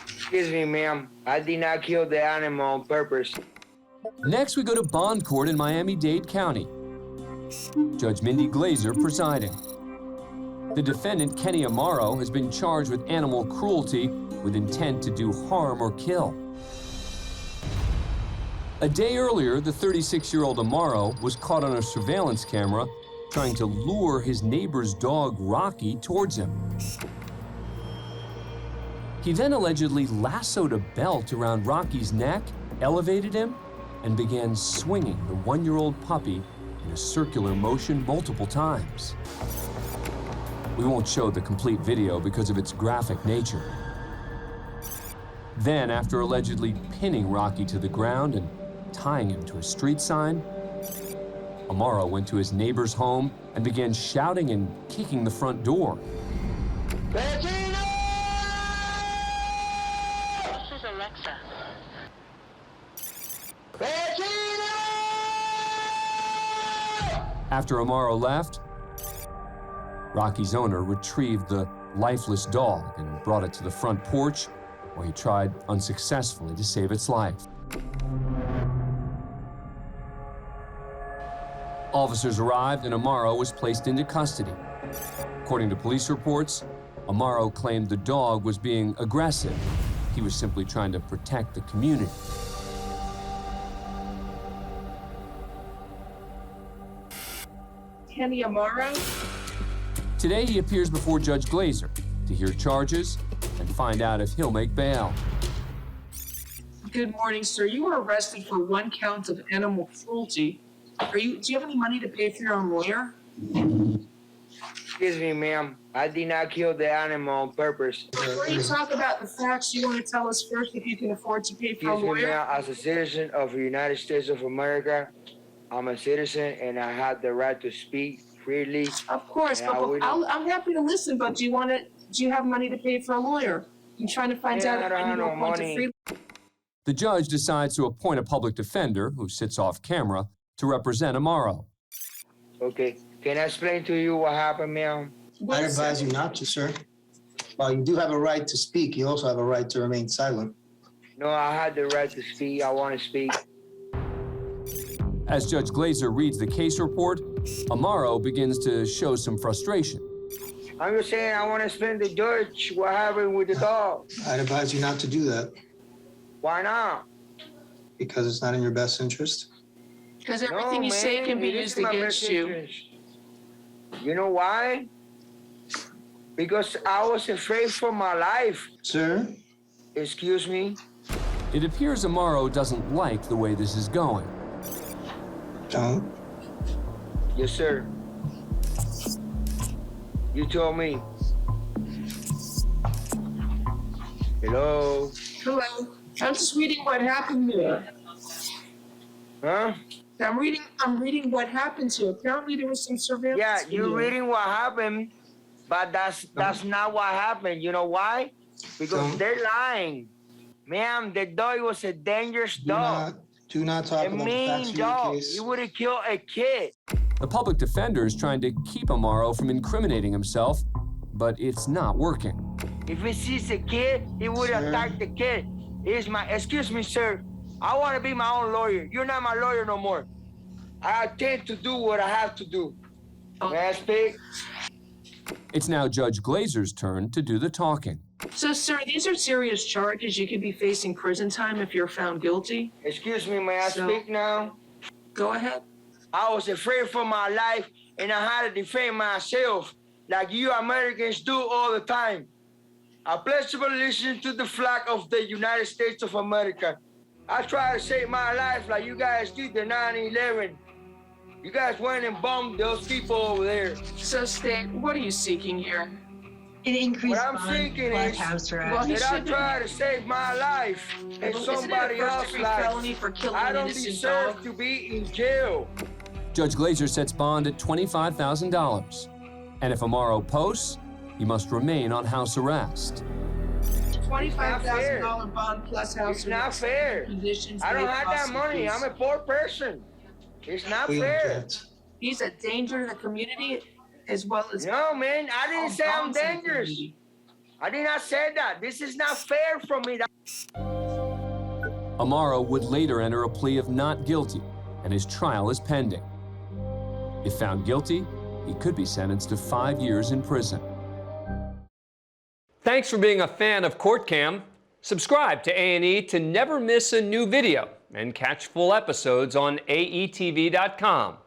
Excuse me, ma'am. I did not kill the animal on purpose. Next, we go to bond court in Miami-Dade County. Judge Mindy Glazer presiding. The defendant, Kenny Amaro, has been charged with animal cruelty with intent to do harm or kill. A day earlier, the 36-year-old Amaro was caught on a surveillance camera trying to lure his neighbor's dog, Rocky, towards him. He then allegedly lassoed a belt around Rocky's neck, elevated him, and began swinging the one-year-old puppy in a circular motion multiple times. We won't show the complete video because of its graphic nature. Then, after allegedly pinning Rocky to the ground and tying him to a street sign, Amaro went to his neighbor's home and began shouting and kicking the front door. Vecino! This is Alexa. Vecino! After Amaro left, Rocky's owner retrieved the lifeless dog and brought it to the front porch, where he tried unsuccessfully to save its life. Officers arrived and Amaro was placed into custody. According to police reports, Amaro claimed the dog was being aggressive. He was simply trying to protect the community. Kenny Amaro? Today, he appears before Judge Glazer to hear charges and find out if he'll make bail. Good morning, sir. You were arrested for 1 count of animal cruelty. Do you have any money to pay for your own lawyer? Excuse me, ma'am. I did not kill the animal on purpose. Before you talk about the facts, you want to tell us first if you can afford to pay for a Excuse me, lawyer? ma'am. As a citizen of the United States of America, I'm a citizen and I have the right to speak freely. Of course, Yeah, but we don't- I'm happy to listen, but do you have money to pay for a lawyer? I'm trying to find Yeah, out I if don't I have need to no appoint a money. free. The judge decides to appoint a public defender, who sits off camera, to represent Amaro. Okay. Can I explain to you what happened, ma'am? I advise you not to, sir. While you do have a right to speak, you also have a right to remain silent. No, I had the right to speak. I want to speak. As Judge Glazer reads the case report, Amaro begins to show some frustration. I'm just saying I want to explain to the judge what happened with the dog. I'd advise you not to do that Why not? because it's not in your best interest. Because everything you say man, can be it is used my against best you. interest. You know why? Because I was afraid for my life. Sir, Excuse me? It appears Amaro doesn't like the way this is going. don't. Yes, sir. You told me. Hello? Hello. I'm just reading what happened here. Huh? I'm reading what happened here. Apparently there was some surveillance. Yeah, you're video. reading what happened, but that's not what happened. You know why? Because Don't. they're lying. Ma'am, the dog was a dangerous dog. Do not talk A about the facts mean of your dog. case. He would have killed a kid. The public defender is trying to keep Amaro from incriminating himself, but it's not working. If he sees a kid, he would Sir. attack the kid. Excuse me, sir. I want to be my own lawyer. You're not my lawyer no more. I intend to do what I have to do. May I speak? It's now Judge Glazer's turn to do the talking. So, sir, these are serious charges. You could be facing prison time if you're found guilty. Excuse me, may I So- speak now? Go ahead. I was afraid for my life and I had to defend myself like you Americans do all the time. I pledge to listen to the flag of the United States of America. I try to save my life like you guys did the 9/11. You guys went and bombed those people over there. So, State, what are you seeking here? An increased What I'm bond thinking plus is house arrest. Well, he that I should try to save my life and Isn't it a somebody else's first-degree life. felony for killing I an don't innocent deserve dog? to be in jail. Judge Glazer sets bond at $25,000. And if Amaro posts, he must remain on house arrest. $25,000 bond plus house It's not arrest. fair. Conditions I don't may have cost that money. fees. I'm a poor person. It's not We fair. object. He's a danger to the community as well as No, man, I didn't say I'm bonds in the dangerous. community. I did not say that. This is not fair for me. Amaro would later enter a plea of not guilty, and his trial is pending. If found guilty, he could be sentenced to 5 years in prison. Thanks for being a fan of Court Cam. Subscribe to A&E to never miss a new video and catch full episodes on aetv.com.